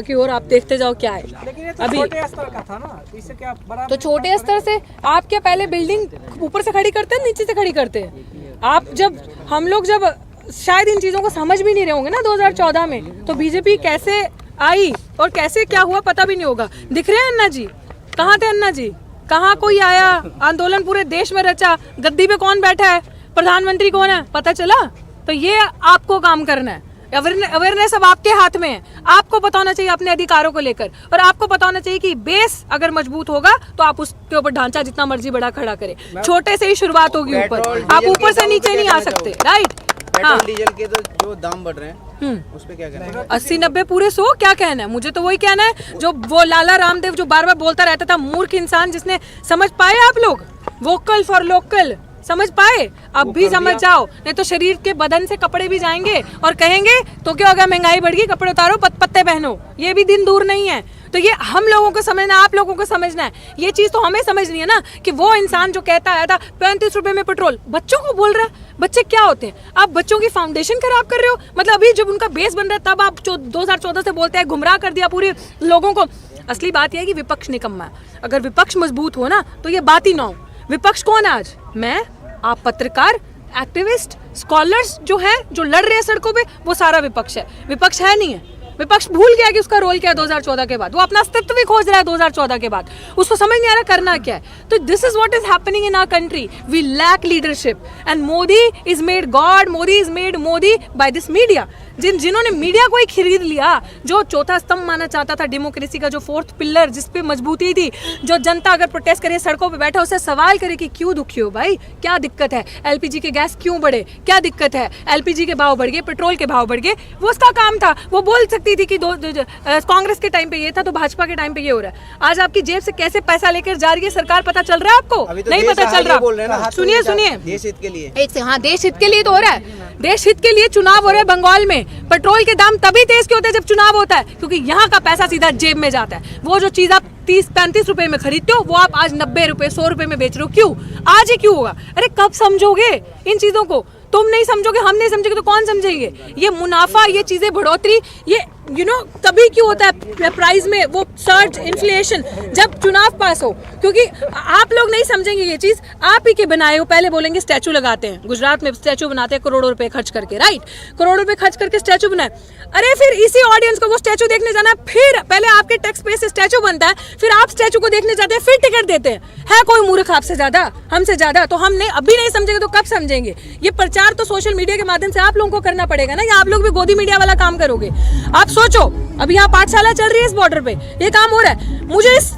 की ओर आप देखते जाओ क्या है। लेकिन ये तो अभी छोटे स्तर का था ना, इससे क्या बड़ा? तो छोटे स्तर से आप क्या पहले बिल्डिंग ऊपर से खड़ी करते हैं नीचे से खड़ी करते हैं? आप जब हम लोग जब शायद इन चीजों को समझ भी नहीं रहे होंगे ना 2014 में, तो बीजेपी कैसे आई और कैसे क्या हुआ पता भी नहीं होगा। दिख रहे हैं अन्ना जी? कहाँ थे अन्ना जी? कहाँ कोई आया? आंदोलन पूरे देश में रचा। गद्दी पे कौन बैठा है? प्रधानमंत्री कौन है? पता चला? तो ये आपको काम करना है। अवेयरनेस अब आपके हाथ में है। आपको पता होना चाहिए अपने अधिकारों को लेकर, और आपको पता होना चाहिए कि बेस अगर मजबूत होगा तो आप उसके ऊपर ढांचा जितना मर्जी बड़ा खड़ा करें। छोटे से ही शुरुआत होगी ऊपर, आप ऊपर से नीचे नहीं आ सकते। राइट? हाँ, डीजल के तो जो दाम बढ़ रहे हैं उस पे क्या कहना है? 80-90 पूरे 100 क्या कहना है? मुझे तो वही कहना है जो वो लाला रामदेव जो बार बार बोलता रहता था, मूर्ख इंसान, जिसने समझ पाए आप लोग वोकल फॉर लोकल समझ पाए? अब भी समझ जाओ, नहीं तो शरीर के बदन से कपड़े भी जाएंगे और कहेंगे तो क्या होगा, महंगाई बढ़ गई, कपड़े उतारो, पत्ते पहनो। ये भी दिन दूर नहीं है। तो ये हम लोगों को समझना, आप लोगों को समझना है। ये चीज तो हमें समझनी है ना कि वो इंसान जो कहता आया था 35 रुपए में पेट्रोल, बच्चों को बोल रहा है। बच्चे क्या होते हैं? आप बच्चों की फाउंडेशन खराब कर रहे हो। मतलब अभी जब उनका बेस बन रहा है तब आप 2014 से बोलते हैं, गुमराह कर दिया पूरे लोगों को। असली बात यह है कि विपक्ष निकम्मा है। अगर विपक्ष मजबूत हो ना तो ये बात ही ना हो। विपक्ष कौन है आज? मैं, आप पत्रकार, एक्टिविस्ट, स्कॉलर्स जो हैं, जो लड़ रहे हैं सड़कों पे, वो सारा विपक्ष है। विपक्ष है नहीं है। विपक्ष भूल गया कि उसका रोल क्या है 2014 के बाद। वो अपना अस्तित्व भी खोज रहा है 2014 के बाद। उसको समझ नहीं आ रहा करना क्या है। तो this is what is happening in our country. We lack leadership and Modi is made god, Modi is made Modi by this media. जिन्होंने मीडिया को ही खरीद लिया, जो चौथा स्तंभ माना चाहता था डेमोक्रेसी का, जो फोर्थ पिलर जिस पे मजबूती थी, जो जनता अगर प्रोटेस्ट करे सड़कों पे बैठा उससे सवाल करे कि क्यों दुखी हो भाई, क्या दिक्कत है, एलपीजी के गैस क्यों बढ़े, क्या दिक्कत है, एलपीजी के भाव बढ़ गए, पेट्रोल के भाव बढ़ गए, वो उसका काम था। वो बोल सकती थी कि कांग्रेस के टाइम पे ये था तो भाजपा के टाइम पे ये हो रहा है। आज आपकी जेब से कैसे पैसा लेकर जा रही है सरकार, पता चल रहा है आपको? तो नहीं पता चल रहा। सुनिए सुनिए, देश हित के लिए एक से, हाँ, देश हित के लिए तो हो रहा है। देश हित के लिए चुनाव हो रहे हैं बंगाल में। पेट्रोल के दाम तभी तेज क्यों होते हैं जब चुनाव होता है, क्योंकि यहाँ का पैसा सीधा जेब में जाता है। वो जो चीज आप 30-35 रुपए में खरीदते हो वो आप आज 90 रुपए 100 रुपए में बेच रहे हो। क्यों? आज ही क्यों होगा? अरे कब समझोगे इन चीजों को? तुम नहीं समझोगे, हम नहीं समझेंगे तो कौन समझेंगे? ये मुनाफा, ये चीजें बढ़ोतरी, ये तभी क्यों होता है प्राइस में वो सर्ज, इन्फ्लेशन, जब चुनाव पास हो। क्योंकि आप लोग नहीं समझेंगे ये चीज। आप ही के बनाए हो, पहले बोलेंगे स्टैचू लगाते हैं, गुजरात में स्टैचू बनाते हैं करोड़ों रुपए खर्च करके, राइट? करोड़ों रुपए खर्च करके स्टैचू बनाए। अरे फिर इसी ऑडियंस को वो स्टैचू देखने जाना, फिर पहले आपके टैक्स पे से स्टैचू बनता है, फिर आप स्टैचू को देखने जाते हैं, फिर टिकट देते हैं। है कोई मूर्ख आपसे ज्यादा, हमसे ज्यादा? तो हमने अभी नहीं समझेंगे तो कब समझेंगे? ये प्रचार तो सोशल मीडिया के माध्यम से आप लोगों को करना पड़ेगा ना, या आप लोग भी गोदी मीडिया वाला काम करोगे? आप सोचो, अभी यहाँ पाठशाला चल रही है, इस बॉर्डर पे ये काम हो रहा है। मुझे इस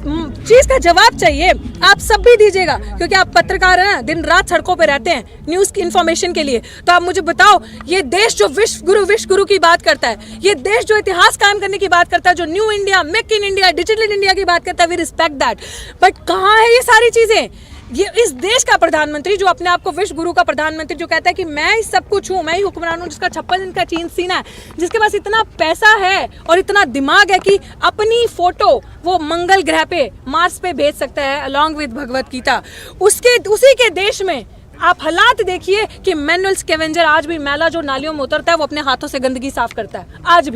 चीज का जवाब चाहिए, आप सब भी दीजिएगा, क्योंकि आप पत्रकार हैं ना, दिन रात सड़कों पे रहते हैं न्यूज की इन्फॉर्मेशन के लिए। तो आप मुझे बताओ, ये देश जो विश्व गुरु की बात करता है, ये देश जो इतिहास कायम करने की बात करता है, जो new India, make in India, digital India की बात करता है, वी रिस्पेक्ट दैट। बट कहाँ है ये सारी चीजें? ये इस देश का प्रधानमंत्री जो अपने आप को विश्व गुरु का प्रधानमंत्री जो कहता है कि मैं ही सब कुछ हूँ, मैं ही हुक्मरान हूँ, जिसका 56 इंच का चीन सीना है, जिसके पास इतना पैसा है और इतना दिमाग है कि अपनी फोटो वो मंगल ग्रह पे, मार्स पे भेज सकता है अलॉन्ग विद भगवत गीता। उसी के देश में आप हालात देखिए कि मैनुअल स्कैवेंजर आज भी मैला जो नालियों में उतरता है वो अपने हाथों से गंदगी साफ करता है। आज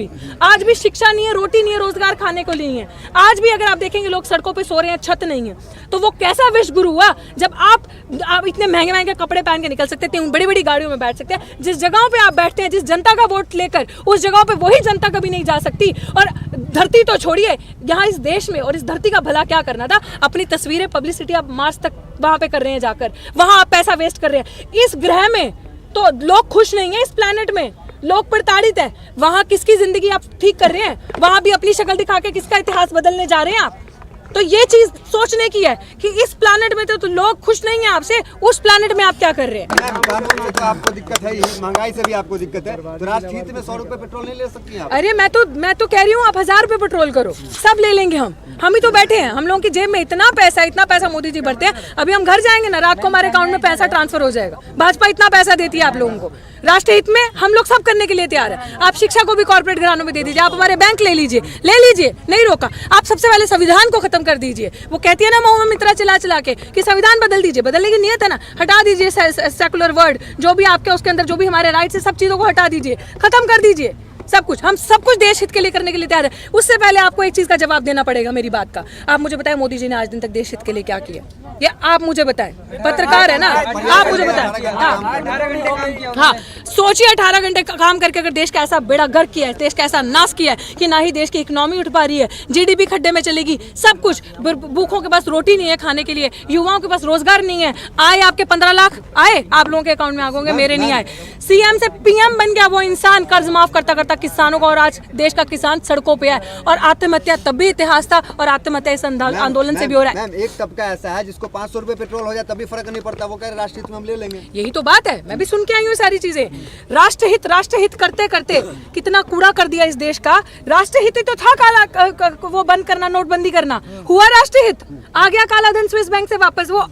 भी शिक्षा नहीं है, रोटी नहीं है, रोजगार खाने को नहीं है। आज भी अगर आप देखेंगे लोग सड़कों पे सो रहे हैं, छत नहीं है। तो वो कैसा विश्व गुरु हुआ जब आप इतने महंगे महंगे कपड़े पहन के निकल सकते हैं, बड़ी बड़ी गाड़ियों में बैठ सकते हैं। जिस जगहों पे आप बैठते हैं, जिस जनता का वोट लेकर, उस जगहों पे वही जनता कभी नहीं जा सकती। और धरती तो छोड़िए, यहाँ इस देश में और इस धरती का भला क्या करना था? अपनी तस्वीरें, पब्लिसिटी आप मार्च तक वहां पे कर रहे हैं जाकर, वहां आप पैसा वेस्ट कर रहे हैं। इस ग्रह में तो लोग खुश नहीं है, इस प्लेनेट में लोग प्रताड़ित है। वहां किसकी जिंदगी आप ठीक कर रहे हैं? वहां भी अपनी शक्ल दिखा के किसका इतिहास बदलने जा रहे हैं आप? तो ये चीज सोचने की है कि इस प्लैनेट में तो लोग खुश नहीं है आपसे, उस प्लैनेट में आप क्या कर रहे हैं? कानून में तो आपको दिक्कत है, महंगाई से भी आपको दिक्कत है, तो राष्ट्रीय हित में 100 रुपए पेट्रोल नहीं ले सकती आप? अरे मैं तो कह रही हूँ आप 1000 रुपए पेट्रोल करो, सब ले लेंगे हम ही तो बैठे हैं। हम लोगों की जेब में इतना पैसा मोदी जी भरते हैं। अभी हम घर जाएंगे ना, रात को हमारे अकाउंट में पैसा ट्रांसफर हो जाएगा। भाजपा इतना पैसा देती है आप लोगों को। राष्ट्रीय हित में हम लोग सब करने के लिए तैयार है। आप शिक्षा को भी कॉर्पोरेट घरानों में दे दीजिए, आप हमारे बैंक ले लीजिए, नहीं रोका। आप सबसे पहले संविधान को खत्म कर दीजिए। वो कहती है ना महुआ मित्रा चला के कि संविधान बदल दीजिए, बदलने की नियत है ना, हटा दीजिए सेकुलर वर्ड, जो भी आपके उसके अंदर जो भी हमारे राइट्स है, सब चीजों को हटा दीजिए, खत्म कर दीजिए। सब कुछ, हम सब कुछ देश हित के लिए करने के लिए तैयार है। उससे पहले आपको एक चीज का जवाब देना पड़ेगा मेरी बात का। आप मुझे बताएं मोदी जी ने आज दिन तक देश हित के लिए क्या किया, ये आप मुझे बताएं, पत्रकार है ना, आप मुझे बताएं। हाँ, सोचिए 18 घंटे काम करके अगर देश का ऐसा बेड़ा गर्क किया है, देश का ऐसा नाश किया है कि ना ही देश की इकोनॉमी उठ पा रही है, जीडीपी खड्डे में चलेगी, सब कुछ, भूखों के पास रोटी नहीं है खाने के लिए, युवाओं के पास रोजगार नहीं है। आए आपके 15 लाख आए, आप लोगों के अकाउंट में आ गए, मेरे नहीं आए। सीएम से पीएम बन गया वो इंसान, कर्ज माफ करता करता किसानों का, और आज देश का किसान सड़कों पे है। और आत्महत्या तब भी इतिहास था, और आत्महत्या इस आंदोलन से भी हो रहा है। एक तबका ऐसा है जिसको 500 रुपए पेट्रोल हो जाए तभी फर्क नहीं पड़ता, वो कह रहे राष्ट्रहित में हम ले लेंगे। यही तो बात है, मैं भी सुन के आई हूँ सारी चीजें। राष्ट्रहित करते करते कितना कूड़ा कर दिया इस देश का। राष्ट्रहित ही तो था काला वो बंद करना, नोटबंदी करना, हुआ राष्ट्रहित, आ गया काला धन स्विस बैंक से वापस। वो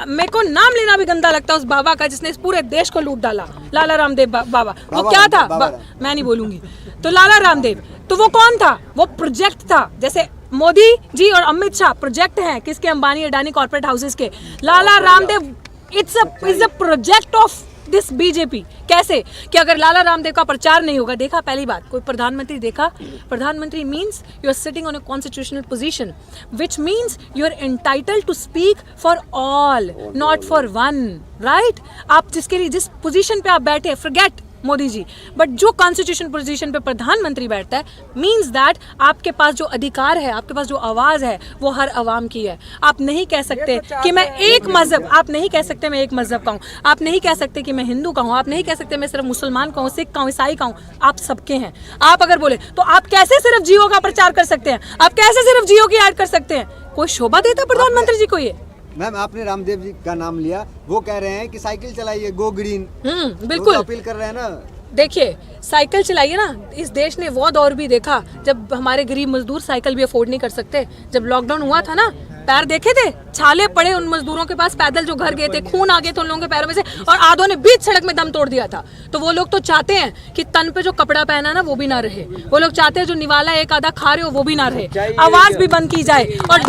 मेरे को नाम लेना भी गंदा लगता है उस बाबा का जिसने इस पूरे देश को लूट डाला, लाला रामदेव बाबा। वो क्या था, मैं नहीं बोलूंगी। तो लाला रामदेव, तो वो कौन था? वो प्रोजेक्ट था। जैसे मोदी जी और अमित शाह प्रोजेक्ट हैं किसके? अंबानी अडानी कॉर्पोरेट हाउसेस के। Lala Ramdev is a project of this BJP. कैसे कि अगर लाला रामदेव का प्रचार नहीं होगा, देखा पहली बात, कोई प्रधानमंत्री देखा? प्रधानमंत्री means you are sitting on a constitutional position, which means you are entitled to speak for all, not for one, right? आप जिसके लिए जिस पोजीशन पे आप बैठे, फॉरगेट मोदी जी, बट जो कॉन्स्टिट्यूशन पोजीशन पे प्रधानमंत्री बैठता है, मीन्स दैट आपके पास जो अधिकार है, आपके पास जो आवाज है, वो हर अवाम की है। आप नहीं कह सकते कि मैं एक मजहब, आप नहीं कह सकते मैं एक मजहब का हूँ, आप नहीं कह सकते कि मैं हिंदू का हूँ, आप नहीं कह सकते मैं सिर्फ मुसलमान का हूँ, सिख का हूँ, ईसाई का हूँ, आप सबके हैं। आप अगर बोले तो आप कैसे सिर्फ जियो का प्रचार कर सकते हैं? आप कैसे सिर्फ जियो की ऐड कर सकते हैं? कोई शोभा देता प्रधानमंत्री जी को ये? मैम आपने रामदेव जी का नाम लिया, वो कह रहे हैं कि साइकिल चलाइए, गो ग्रीन, बिल्कुल अपील कर रहे हैं ना। देखिए, साइकिल चलाइए ना। इस देश ने वो दौर भी देखा जब हमारे गरीब मजदूर साइकिल भी अफोर्ड नहीं कर सकते। जब लॉकडाउन हुआ था ना, पैर देखे थे, छाले पड़े उन मजदूरों के पास, पैदल जो घर गए थे, खून आ गए थे उन लोगों के पैरों में से, और आधों ने बीच सड़क में दम तोड़ दिया था। तो वो लोग तो चाहते हैं कि तन पे जो कपड़ा पहना ना वो भी ना रहे, वो लोग चाहते हैं जो निवाला एक आधा खा रहे हो वो भी ना रहे, आवाज भी बंद की जाए, और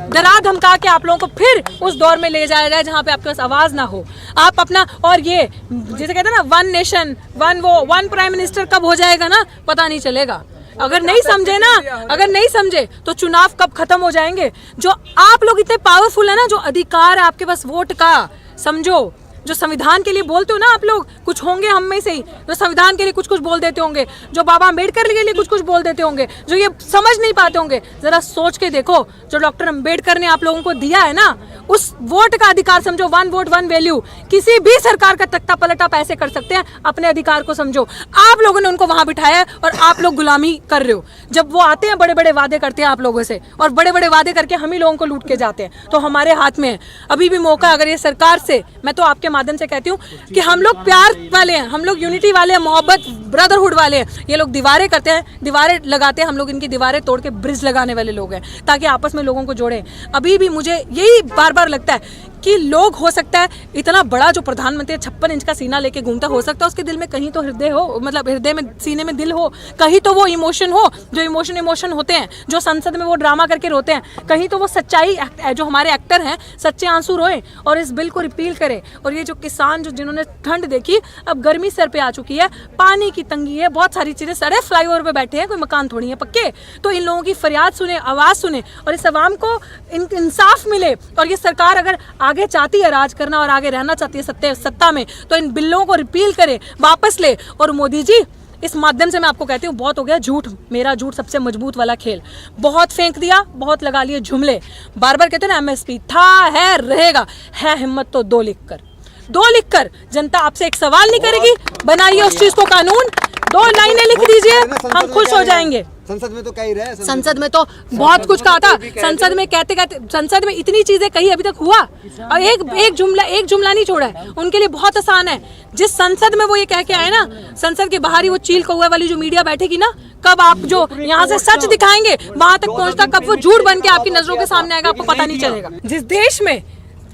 डरा धमका के आप लोगों को फिर उस दौर में ले जाया जाए जहाँ पे आपके पास आवाज ना हो। आप अपना, और ये जैसे कहते हैं ना, one nation one prime minister कब हो जाएगा ना पता नहीं चलेगा। अगर नहीं समझे ना, अगर नहीं समझे तो चुनाव कब खत्म हो जाएंगे। जो आप लोग इतने पावरफुल है ना, जो अधिकार है आपके पास वोट का, समझो, जो संविधान के लिए बोलते हो ना आप लोग, कुछ होंगे हम में से ही जो संविधान के लिए कुछ कुछ बोल देते होंगे, जो बाबा अम्बेडकर के लिए कुछ कुछ बोल देते होंगे, जो ये समझ नहीं पाते होंगे। जरा सोच के देखो, जो डॉक्टर अम्बेडकर ने आप लोगों को दिया है ना, उस वोट का अधिकार समझो, वन वोट वन वैल्यू। किसी भी सरकार का तख्ता पलटा पैसे कर सकते हैं, अपने अधिकार को समझो। आप लोगों ने उनको वहां बिठाया और आप लोग गुलामी कर रहे हो। जब वो आते हैं बड़े बड़े वादे करते हैं आप लोगों से, और बड़े बड़े वादे करके हम ही लोगों को लूट के जाते हैं। तो हमारे हाथ में है अभी भी मौका। अगर ये सरकार से, मैं तो आपके माध्यम से कहती हूँ कि हम लोग प्यार वाले हैं, हम लोग यूनिटी वाले हैं, मोहब्बत ब्रदरहुड वाले हैं। ये लोग दीवारें करते हैं, दीवारें लगाते हैं, हम लोग इनकी दीवारें तोड़ के ब्रिज लगाने वाले लोग हैं, ताकि आपस में लोगों को जोड़ें। अभी भी मुझे यही बार बार लगता है कि लोग, हो सकता है इतना बड़ा जो प्रधानमंत्री 56 इंच का सीना लेके घूमता, हो सकता है उसके दिल में कहीं तो हृदय हो, मतलब हृदय में, सीने में दिल हो, कहीं तो वो इमोशन हो, जो इमोशन होते हैं, जो संसद में वो ड्रामा करके रोते हैं, कहीं तो वो सच्चाई, जो हमारे एक्टर हैं, सच्चे आंसू रोए और इस बिल को रिपील करें। और ये जो किसान, जो जिन्होंने ठंड देखी, अब गर्मी सर पे आ चुकी है, पानी की तंगी है, बहुत सारी चीजें, सारे फ्लाईओवर पे बैठे हैं, कोई मकान थोड़ी है पक्के। तो इन लोगों की फरियाद सुने, आवाज सुने, और इस अवाम को इंसाफ मिले। और ये सरकार अगर आगे चाहती है राज करना और आगे रहना चाहती है सत्ता में, तो इन बिलों को रिपील करे, वापस ले। और मोदी जी, इस माध्यम से मैं आपको कहती हूँ, बहुत हो गया झूठ, मेरा झूठ सबसे मजबूत वाला खेल, बहुत फेंक दिया, बहुत लगा लिए जुमले। बार बार कहते हैं ना एमएसपी था, है, रहेगा, है हिम्मत तो दो लिखकर जनता आपसे एक सवाल नहीं करेगी, बनाइए उस चीज को कानून, 2 लाइनें लिख दीजिए, हम खुश हो जाएंगे। संसद में तो कह ही रहे, संसद में तो बहुत कुछ कहा था, संसद में कहते संसद में इतनी चीजें कही, अभी तक हुआ और एक जुमला नहीं छोड़ा है। उनके लिए बहुत आसान है, जिस संसद में वो ये कह के आए ना, संसद के बाहर ही वो चील कौवा वाली जो मीडिया बैठेगी ना, कब आप जो यहाँ से सच दिखाएंगे वहां तक पहुंचता, कब वो झूठ बन के आपकी नजरों के सामने आएगा, आपको पता नहीं चलेगा। जिस देश में,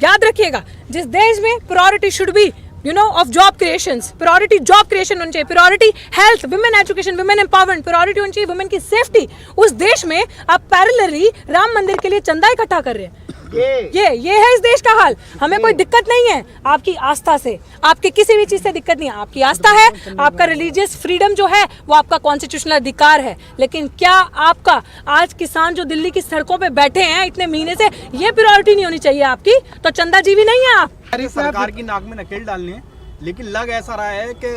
याद रखिएगा, जिस देश में priority should be of job creations, priority job creation होनी चाहिए, priority health, women education, women empowerment, priority होनी चाहिए वुमेन की सेफ्टी, उस देश में आप पैरेलली राम मंदिर के लिए चंदा इकट्ठा कर रहे हैं। ये है इस देश का हाल। हमें कोई दिक्कत नहीं है आपकी आस्था से, आपके किसी भी चीज से दिक्कत नहीं है। आपकी आस्था है, आपका रिलीजियस फ्रीडम जो है वो आपका कॉन्स्टिट्यूशनल अधिकार है, लेकिन क्या आपका आज किसान जो दिल्ली की सड़कों पे बैठे हैं इतने महीने से, ये प्रायोरिटी नहीं होनी चाहिए आपकी? तो चंदा जी भी नहीं है आप। सरकार की नाक में नकेल डालनी है, लेकिन लग ऐसा रहा है कि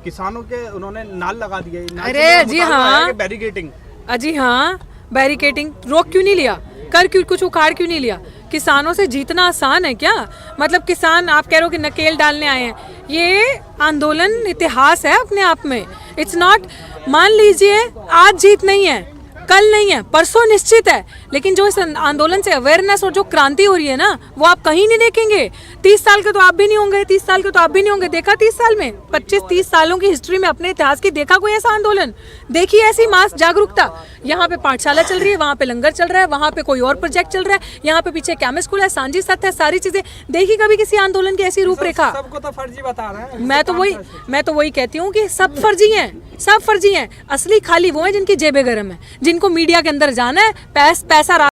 किसानों के उन्होंने नाल लगा दिया है। अरे जी हाँ, बैरिकेटिंग, अजी हाँ, बैरिकेटिंग रोक क्यों नहीं लिया, कर क्यों, कुछ उखाड़ क्यों नहीं लिया? किसानों से जीतना आसान है क्या? मतलब किसान, आप कह रहे हो कि नकेल डालने आए हैं, ये आंदोलन इतिहास है अपने आप में। इट्स नॉट, मान लीजिए आज जीत नहीं है, कल नहीं है, परसों निश्चित है, लेकिन जो इस आंदोलन से अवेयरनेस और जो क्रांति हो रही है ना, वो आप कहीं नहीं देखेंगे। 30 साल के तो आप भी नहीं होंगे, 30 साल के तो आप भी नहीं होंगे। देखा 30 साल में, 25-30 सालों की हिस्ट्री में अपने इतिहास की देखा कोई ऐसा आंदोलन? देखी ऐसी मास जागरूकता? यहाँ पे पाठशाला चल रही है, वहाँ पे लंगर चल रहा है, वहाँ पे कोई और प्रोजेक्ट चल रहा है, यहाँ पे पीछे केमिस्ट स्कूल है, सांझी सत्य है, सारी चीजें देखी कभी किसी आंदोलन की ऐसी रूपरेखा? सबको तो फर्जी बता रहे हैं। मैं तो वही कहती हूँ कि सब फर्जी हैं, सब फर्जी हैं। असली खाली वो हैं जिनकी जेबें गरम है, जिनको मीडिया के अंदर जाना है, पैसा